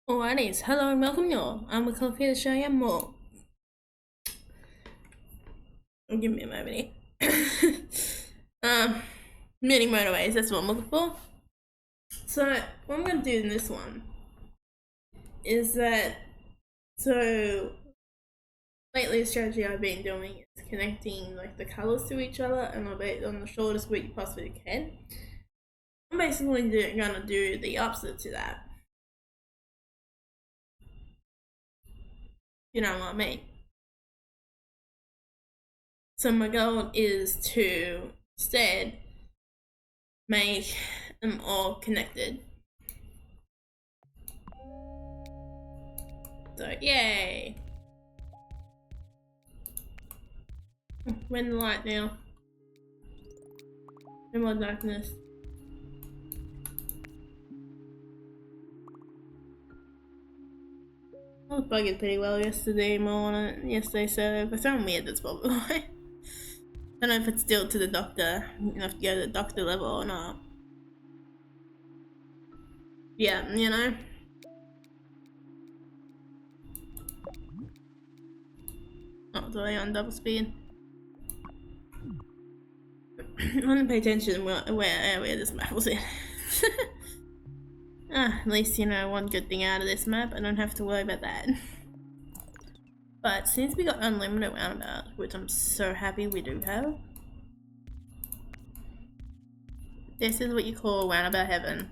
Alrighties, hello and welcome y'all. I'm Nicole here to show you more. Give me a moment here. Mini motorways, that's what I'm looking for. So, what I'm going to do in this one is that, lately the strategy I've been doing is connecting like the colours to each other and on the shortest route you possibly can. I'm basically going to do the opposite to that. You know what I mean? So my goal is to instead make them all connected. So yay! We're in the light now. No more darkness. I was bugging pretty well yesterday so if I sound weird, that's probably why. I don't know if it's still to the doctor, you have to go to the doctor level or not. Yeah, you know. Oh, do I on double speed? I didn't pay attention where this map was in. At least, you know, one good thing out of this map, I don't have to worry about that. But since we got unlimited roundabout, which I'm so happy we do have, this is what you call roundabout heaven.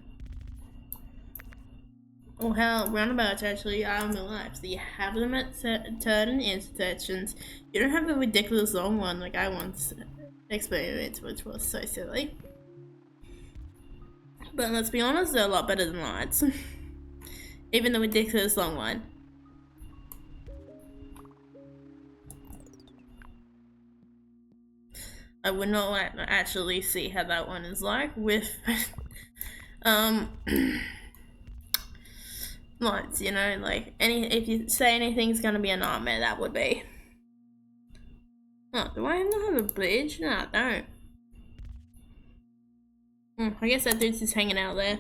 Or how roundabouts actually are in real life. So you have them at certain intersections. You don't have a ridiculous long one like I once experienced, which was so silly. But let's be honest, they're a lot better than lights. Even the ridiculous long one. I would not actually see how that one is like with lights, you know, like if you say anything's gonna be a nightmare, that would be. Oh, do I not have a bridge? No, I don't. I guess that dude's just hanging out there.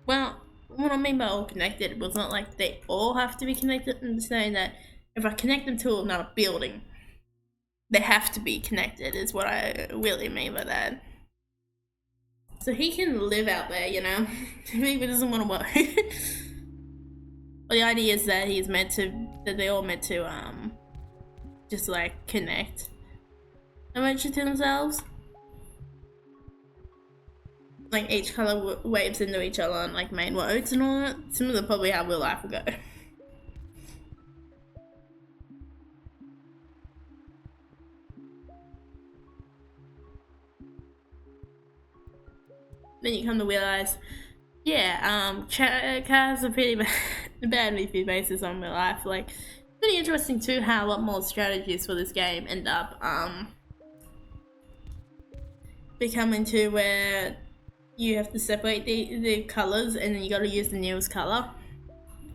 Well, what I mean by all connected was not like they all have to be connected. I'm saying that if I connect them to another building, they have to be connected, is what I really mean by that. So he can live out there, you know, if he doesn't want to work. Well, the idea is that they're all meant to, just like connect eventually to themselves. Like each color waves into each other on like main roads and all that. Similar to probably how real life will go. Then you come to realize, yeah, cars are pretty bad with few bases on real life. Like, pretty interesting too how a lot more strategies for this game end up becoming to where you have to separate the colors and then you got to use the newest color.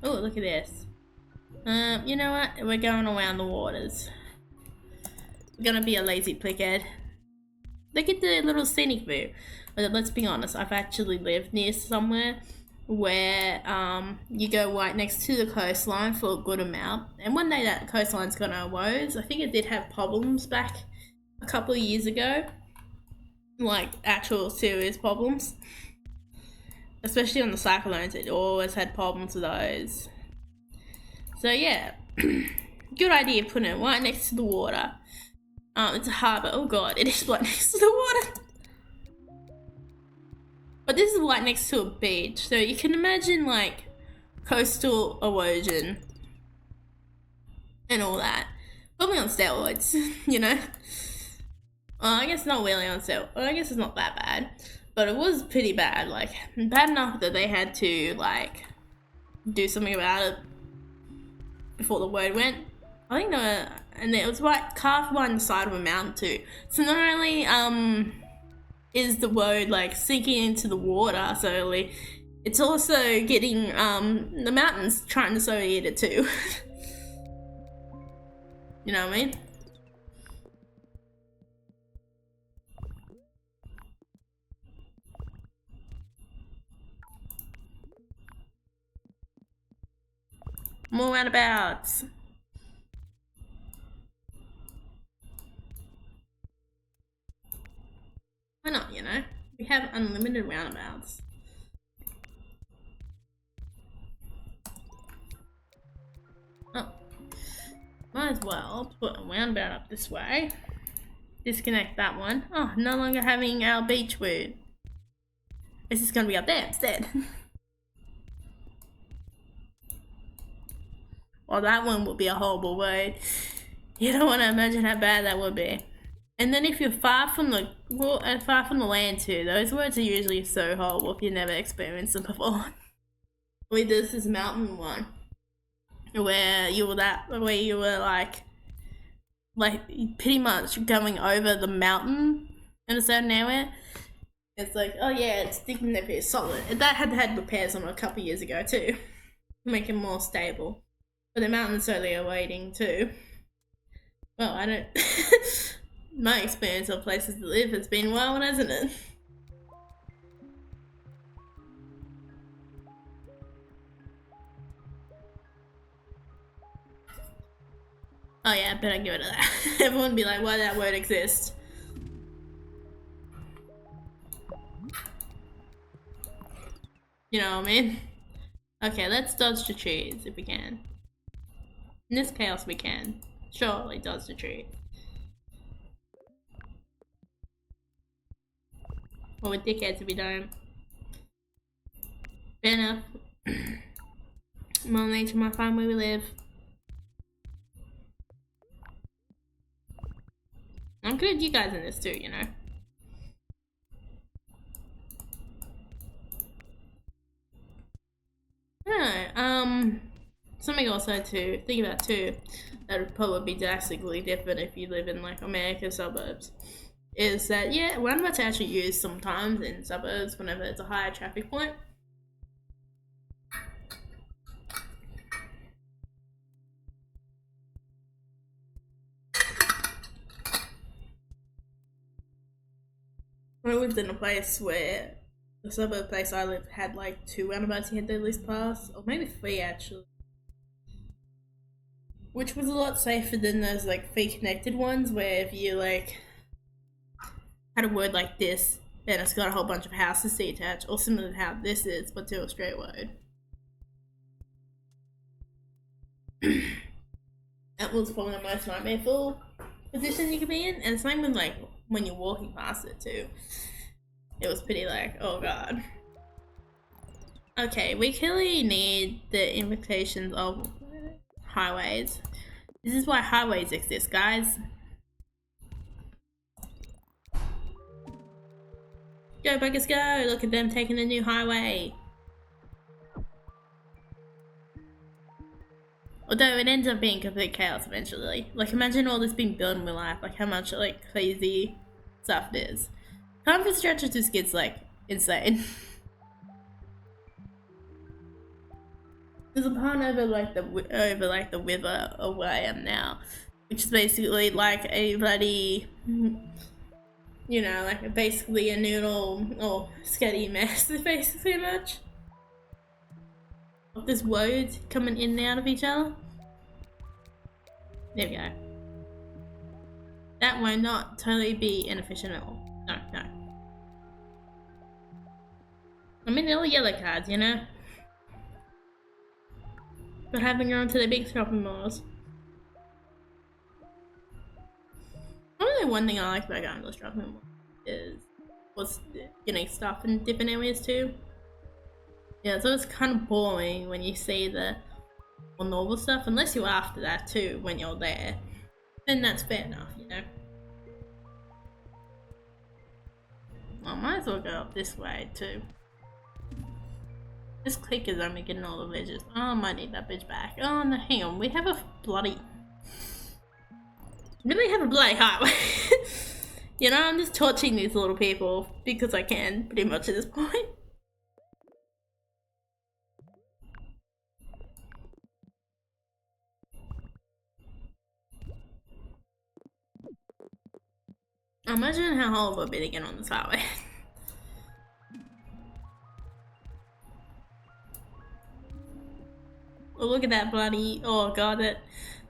Oh, look at this. You know what? We're going around the waters. We're gonna be a lazy plickhead. Look at the little scenic view. But let's be honest, I've actually lived near somewhere where you go right next to the coastline for a good amount. And one day that coastline's gonna woes. I think it did have problems back a couple of years ago. Like actual serious problems. Especially on the cyclones, it always had problems with those. So yeah, good idea putting it right next to the water. It's a harbour. Oh god, it is right next to the water. But this is right next to a beach, so you can imagine like coastal erosion and all that. Probably on steroids, you know? I guess not really on steroids. I guess it's not that bad. But it was pretty bad, like, bad enough that they had to, like, do something about it before the word went. I think and it was right carved by the side of a mountain too. So not only, is the road like sinking into the water slowly, it's also getting the mountains trying to slowly eat it too. You know what I mean? More roundabouts. Why not, you know? We have unlimited roundabouts. Oh. Might as well put a roundabout up this way. Disconnect that one. Oh, no longer having our beach wood. It's just gonna be up there instead. Well, that one would be a horrible road. You don't want to imagine how bad that would be. And then if you're far from the land too, those roads are usually so horrible if you've never experienced them before. We did this mountain one where you were like pretty much going over the mountain in a certain area. It's like, oh yeah, it's digging there pretty solid. And that had repairs on it a couple years ago too, to make it more stable. But the mountain's slowly awaiting too. Well, I don't. My experience of places to live has been wild, hasn't it? Oh yeah, I better get rid of that. Everyone would be like, why did that word exist? You know what I mean? Okay, let's dodge the trees if we can. In this chaos we can. Surely dodge the tree. Well, we're dickheads if we don't. Fair enough. More nature, more fun where we live. I'm good at you guys in this too, you know. Yeah, something also to think about too, that would probably be drastically different if you live in like America suburbs, is that yeah, roundabouts are actually used sometimes in suburbs whenever it's a higher traffic point. I lived in a place where the suburb place I lived had like 2 roundabouts you had to at least pass, or maybe 3 actually. Which was a lot safer than those like free connected ones where if you like had a word like this, then it's got a whole bunch of houses detached, or similar to how this is, but to a straight road. That was probably the most nightmareful position you could be in, and same with like when you're walking past it too. It was pretty like, oh god. Okay, we clearly need the implications of highways. This is why highways exist, guys. Go buggers go! Look at them taking a new highway. Although it ends up being complete chaos eventually. Like imagine all this being built in real life, like how much like crazy stuff it is. Time for stretches just gets like insane. There's a pond over the river of where I am now, which is basically like a bloody, you know, like basically a noodle or sketty mess, basically much. Of this road coming in and out of each other. There we go. That won't not totally be inefficient at all. No, no. I mean, they're all yellow cards, you know? But having gone to the big shopping malls. Only one thing I like about going to the shopping mall was getting stuff in different areas too. Yeah, so it's kind of boring when you see the more normal stuff, unless you're after that too when you're there. Then that's fair enough, you know. I might as well go up this way too. This click is only getting all the ledges. Oh, I might need that bitch back. Oh no, hang on, we have a bloody... really have a bloody highway. You know, I'm just torching these little people because I can, pretty much at this point. Imagine how horrible it'd be to get on this highway. Oh, look at that bloody, oh god,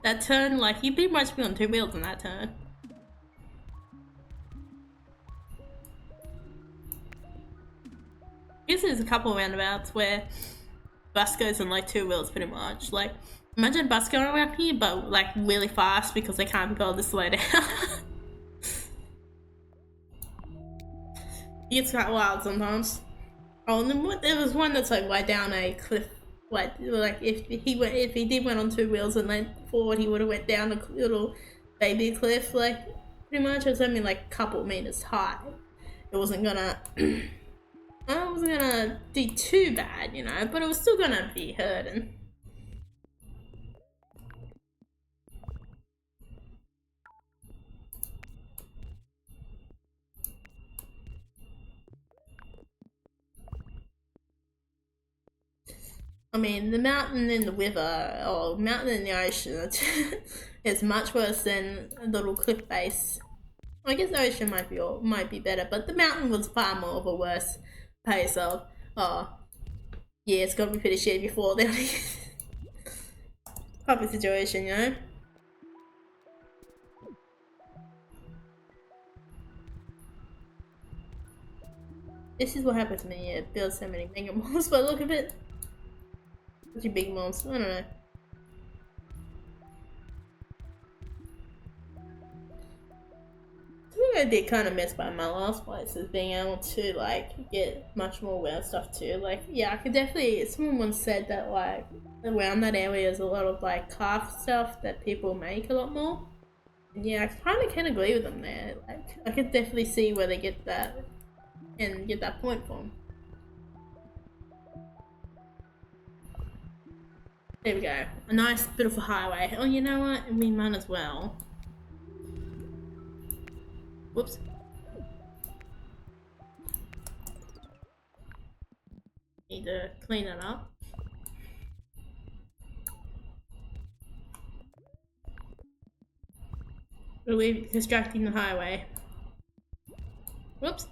that turn, like, you pretty much be on 2 wheels in that turn. I guess there's a couple of roundabouts where bus goes on like 2 wheels pretty much. Like, imagine a bus going around here, but like really fast because they can't be bothered to slow down. It gets quite wild sometimes. Oh, and then there was one that's like right down a cliff. Like if he did went on 2 wheels and then forward, he would have went down a little baby cliff. Like pretty much, it was only like a couple meters high. It wasn't gonna. I wasn't gonna do too bad, you know, but it was still gonna be hurting. I mean, the mountain in the river, or mountain in the ocean, is much worse than a little cliff face. I guess the ocean might be better, but the mountain was far more of a worse pace of, oh, yeah, it's gonna be pretty shitty before then. Type of situation, you know? This is what happens when you build so many mega malls, but look at it. Such a big malls, I don't know. I think I did kind of miss by my last place is being able to like get much more weird stuff too. Like, yeah, I could definitely. Someone once said that like around that area is a lot of like craft stuff that people make a lot more. And yeah, I kind of can agree with them there. Like, I could definitely see where they get that and get that point from. There we go. A nice, beautiful highway. Oh, you know what? We might as well. Whoops. Need to clean it up. We're distracting the highway. Whoops.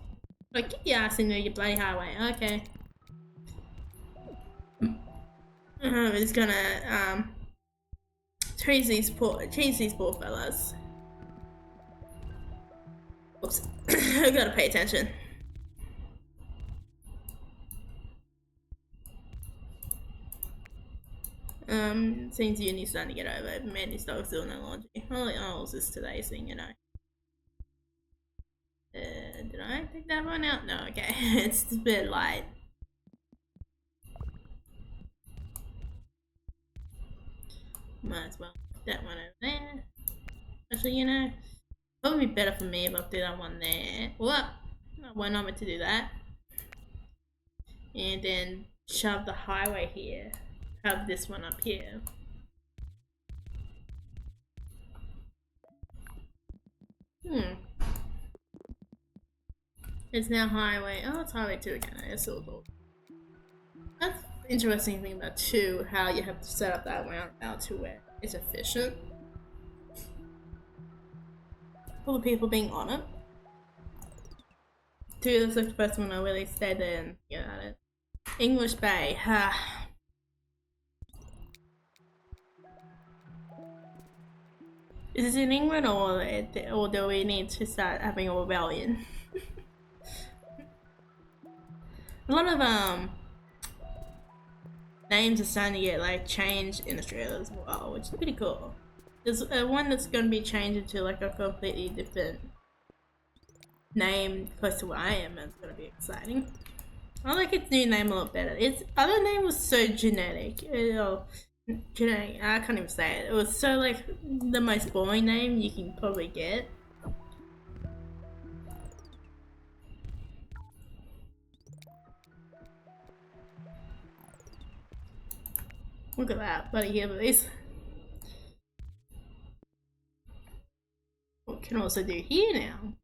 Like, get your ass into your bloody highway. Okay. We're just gonna, chase these poor fellas. Oops. I gotta pay attention. Seems Uni's starting to get over. Man, these dogs doing no laundry. Oh, it's this today's thing, you know. Did I take that one out? No, okay. It's a bit light. Might as well put that one over there. Actually, you know, probably be better for me if I do that one there. What? Why not meant to do that? And then shove the highway here. Have this one up here. It's now highway. Oh, it's highway 2 again. I still thought. That's the interesting thing about 2, how you have to set up that roundabout to where it's efficient. All the people being on it. 2, that's like the first one I really stayed there and get at it. English Bay. Is it in England or do we need to start having a rebellion? A lot of names are starting to get like changed in Australia as well, which is pretty cool. There's one that's going to be changed into like a completely different name close to where I am, and it's going to be exciting. I like its new name a lot better. Its other name was so genetic. Genetic, I can't even say it. It was so like the most boring name you can probably get. Look at that, bloody hillbillies. What can also do here now?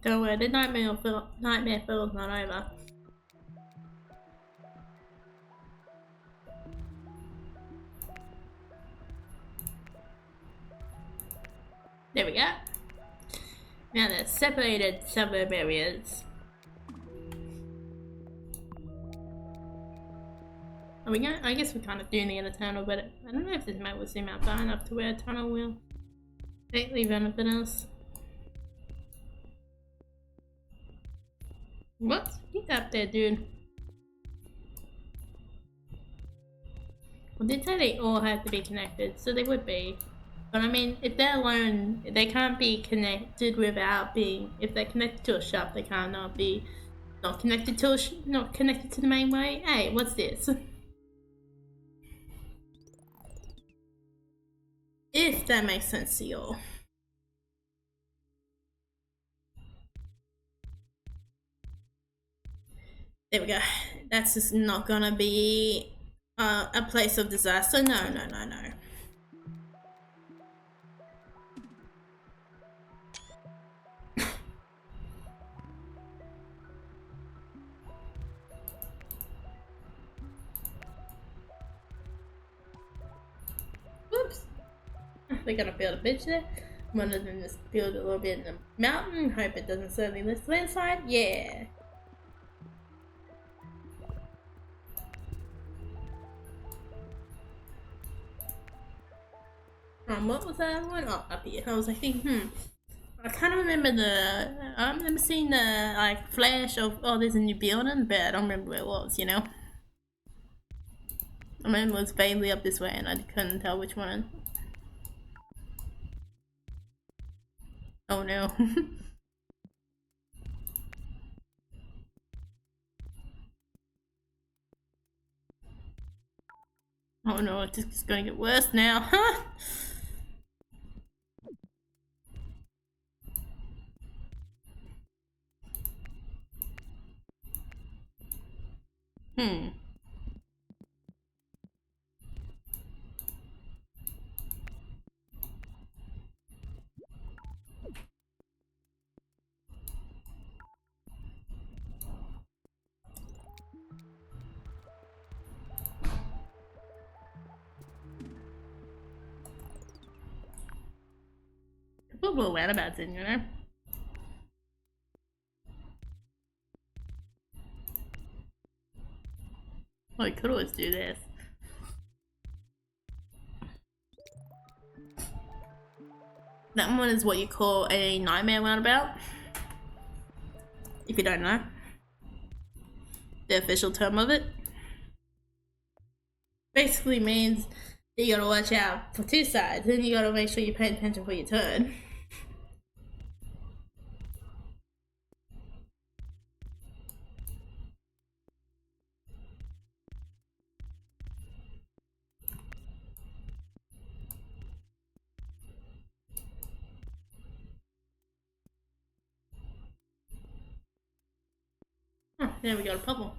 Don't worry, the nightmare fill's not over. There we go. Now the separated suburb areas. Are we going? I guess we're kind of doing the other tunnel, but I don't know if this map will zoom out far enough to where a tunnel will leave anything else. What? Get up there, dude. Well, they say they all have to be connected, so they would be. But I mean, if they're alone, they can't be connected without being. If they're connected to a shop, they can't not be not connected to not connected to the main way. Hey, what's this? If that makes sense to you. There we go. That's just not gonna be a place of disaster. No, no, no, no. Whoops. They're gonna build a bridge there. One of them just build a little bit in the mountain. Hope it doesn't suddenly lift landslide. Yeah. What was that one? Oh, up here. I was like thinking, I kind of remember I remember seeing the like flash of, oh, there's a new building, but I don't remember where it was, you know? I remember it was vaguely up this way and I couldn't tell which one. Oh no. Oh no, it's just gonna get worse now. Hmm. Put little roundabouts in, you know? Well, I could always do this. That one is what you call a nightmare roundabout. If you don't know the official term of it. Basically means that you gotta watch out for two sides and you gotta make sure you pay attention for your turn. Oh, there we go, a bubble.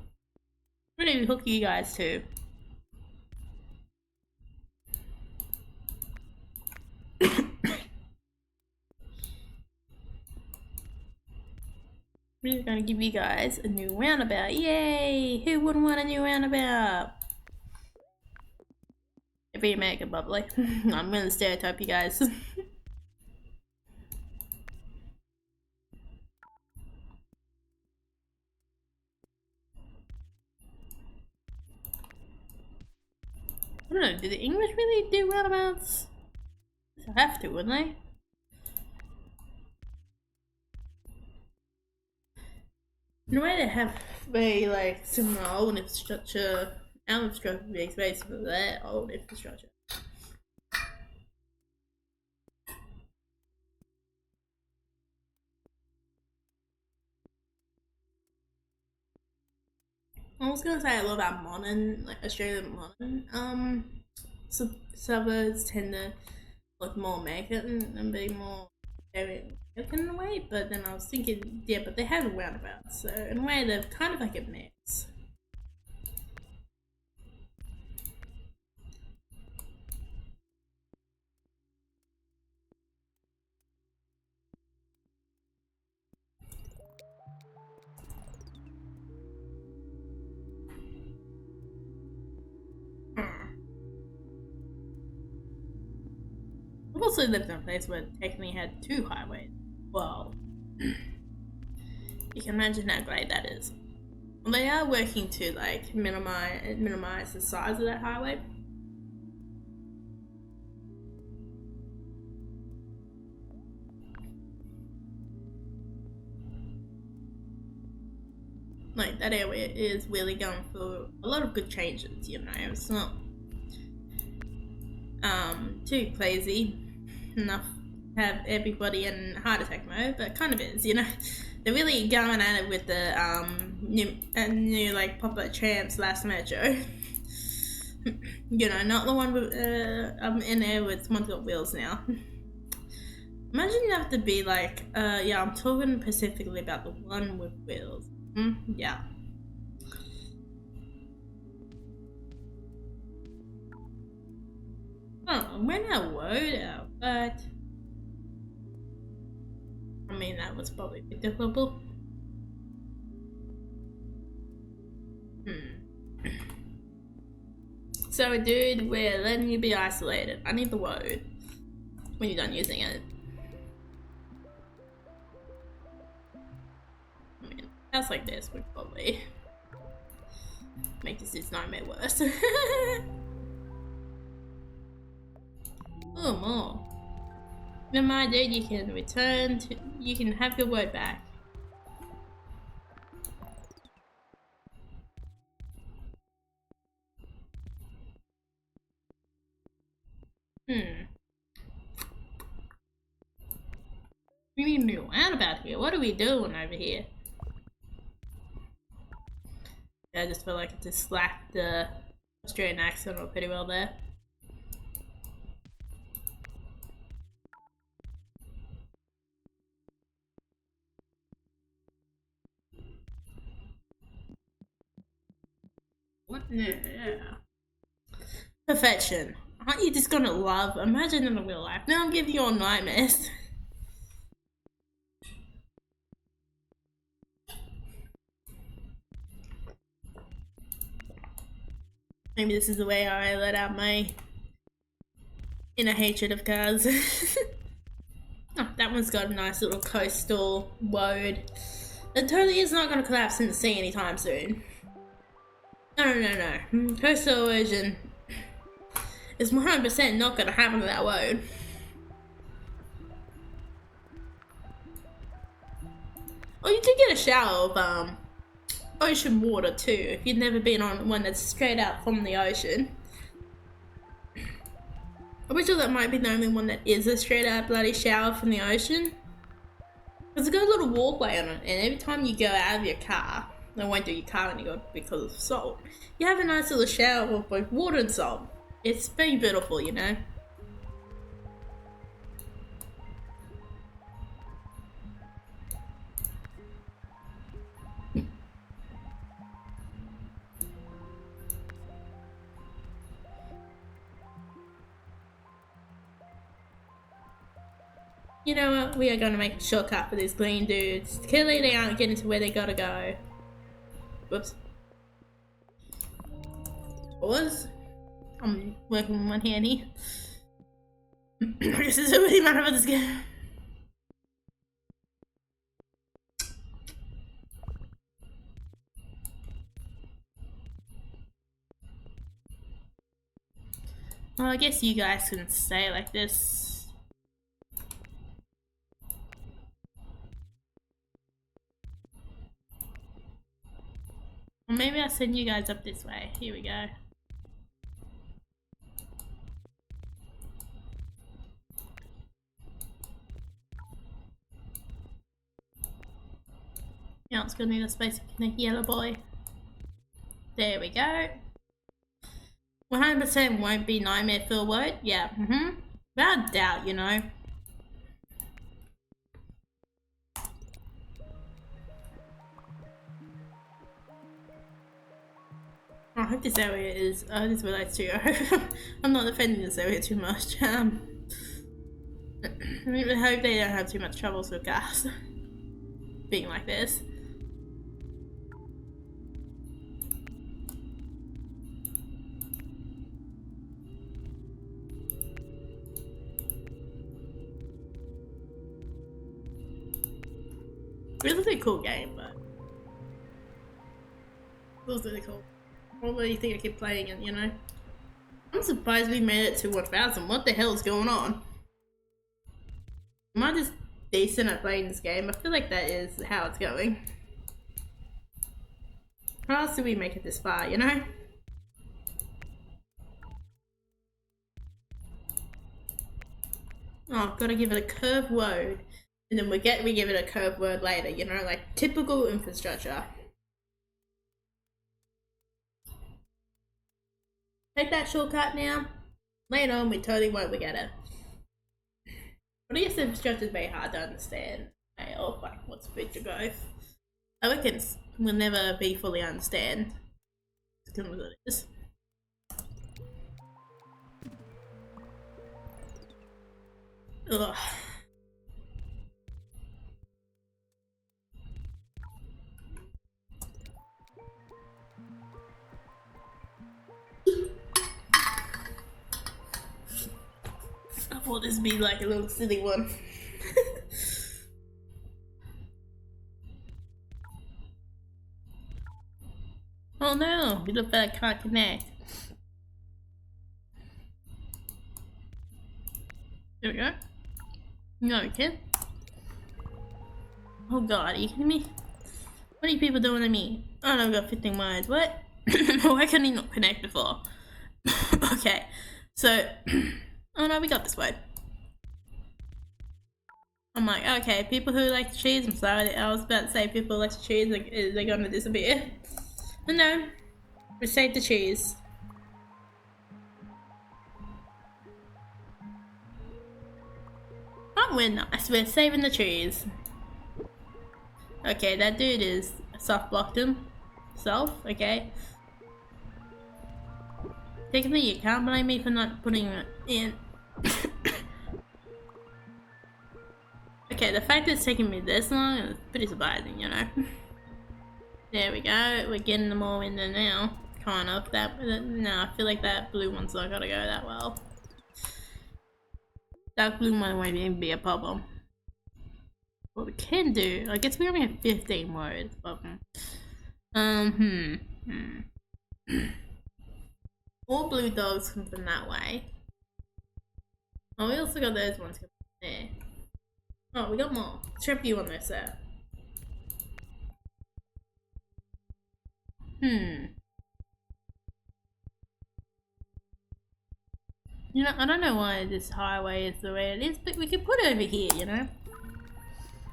Where do we hook you guys to? We're gonna give you guys a new roundabout. Yay! Who wouldn't want a new roundabout? If you make it bubbly. I'm gonna stereotype you guys. I don't know, do the English really do roundabouts? They have to, wouldn't they? In a way they have very like similar old infrastructure. Our infrastructure is basically their old infrastructure. I was gonna say a lot about modern, like Australian modern suburbs tend to look more American and be more American in a way, but then I was thinking, yeah, but they have roundabouts, so in a way they're kind of like a mix. also lived in a place where it technically had 2 highways. Well, you can imagine how great that is. Well, they are working to like minimize the size of that highway. Like that area is really going through a lot of good changes, you know. It's not too crazy enough to have everybody in heart attack mode, but kind of is, you know. They're really going at it with the new like popular tramps last metro. You know, not the one with I'm in there with one's got wheels now. Imagine you have to be like, yeah, I'm talking specifically about the one with wheels. Yeah. Oh, we're not worried out, but I mean that was probably a bit difficult. So dude, we're letting you be isolated. I need the word when you're done using it. I mean, house like this would probably make this nightmare worse. Oh, more. Never mind, dude. You can return to. You can have your word back. We need to move around about here. What are we doing over here? Yeah, I just feel like I just slapped the Australian accent or pretty well there. What? Yeah. Perfection. Aren't you just gonna love? Imagine in real life. Now I'm giving you all nightmares. Maybe this is the way I let out my inner hatred of cars. Oh, that one's got a nice little coastal road. It totally is not going to collapse in the sea anytime soon. No. Coastal erosion is 100% not going to happen to that road. Oh, you do get a shower of ocean water too, if you've never been on one that's straight out from the ocean. I'm pretty sure that might be the only one that is a straight out bloody shower from the ocean. Because it's got a little walkway on it, and every time you go out of your car, they won't do your car anymore because of salt, you have a nice little shower of both water and salt. It's very beautiful, you know. You know what? We are going to make a shortcut for these green dudes. Clearly they aren't getting to where they gotta go. Whoops. Pause. I'm working with one hand here. This is a really matter of this game. Well, I guess you guys can stay like this. Or maybe I'll send you guys up this way. Here we go. Yeah, it's gonna need a space to connect yellow boy. There we go. 100% won't be nightmare fill word. Yeah, without doubt, you know. I hope this area is, this relates to you. I'm not defending this area too much. I hope they don't have too much troubles with gas being like this. Really cool game, but it was really cool. Why do you think I keep playing it, you know? I'm surprised we made it to 1000. What the hell is going on? Am I just decent at playing this game? I feel like that is how it's going. How else do we make it this far, you know? Oh, gotta give it a curved word. And then we give it a curved word later, you know, like typical infrastructure. Take that shortcut now. Later on, we totally won't get it. But I guess infrastructure is very hard to understand. Hey, oh, fuck, what's future growth? I reckon we'll never be fully understand. It's kind of what it is. Ugh. I thought this would be like a little silly one. Oh no, we look like I can't connect. There we go. No, you can. Oh god, are you kidding me? What are you people doing to me? Oh no, I've got 15 words. What? Why couldn't he not connect before? Okay, so. Oh no, we got this word. I'm like, okay, people who like to cheese, I'm sorry, I was about to say people who like to cheese, like, they're gonna disappear. But no, we saved the cheese. Oh, we're nice, we're saving the cheese. Okay, that dude is soft blocked himself, okay. Technically, you can't blame me for not putting it in. Okay, the fact that it's taking me this long is pretty surprising, you know. There we go, we're getting them all in there now. Kind of. No, I feel like that blue one's not gonna go that well. That blue one won't even be a problem. What we can do, I guess we only have 15 words, but All blue dogs come from that way. Oh, we also got those ones coming from there. Oh, we got more. Trip you on this set. You know, I don't know why this highway is the way it is, but we could put it over here, you know?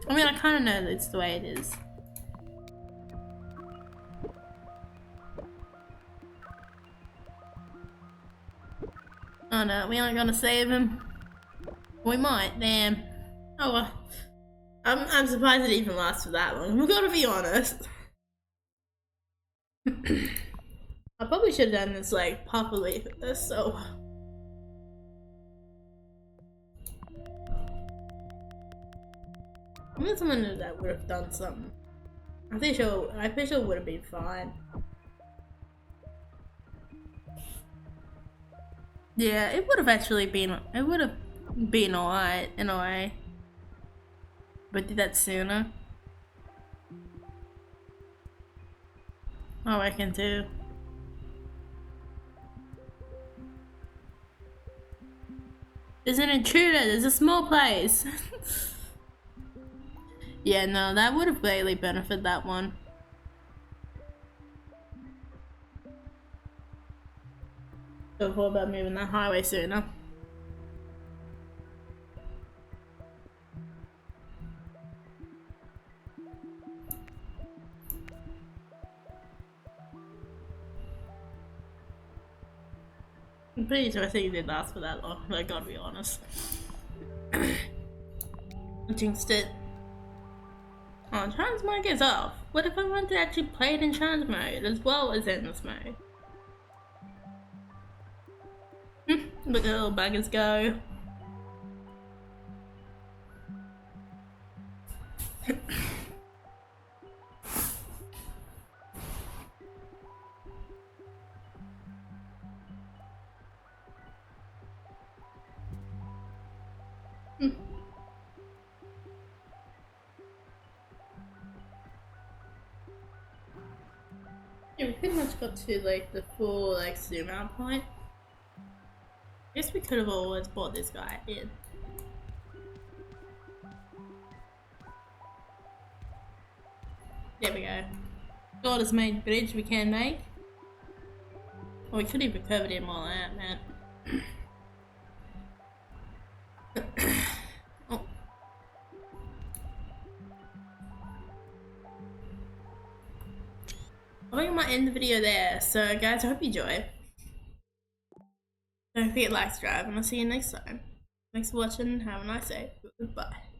I mean, I kind of know that it's the way it is. Oh no, we aren't gonna save him. We might, damn. Oh well. I'm surprised it even lasts for that long. We've gotta be honest. I probably should have done this like properly for this, so. I'm not someone that would have done something. I'm pretty sure it would have been fine. Yeah, it would have actually been. It would have been alright in a way. But did that sooner. I reckon too. There's an intruder. There's a small place. Yeah, no, that would have greatly benefited that one. So what about moving that highway sooner? I'm pretty sure I think it did last for that long, I gotta be honest. I jinxed it. Oh, trans mode is off. What if I want to actually play it in trans mode as well as endless mode? Look at the little buggers go. Yeah, we pretty much got to like the full like zoom out point. I guess we could have always bought this guy in. There we go. Shortest made bridge we can make. Well, we could even curve it in more than that, man. Oh. I think I might end the video there. So guys, I hope you enjoy. Don't forget to like, subscribe, and I'll see you next time. Thanks for watching. Have a nice day. Goodbye.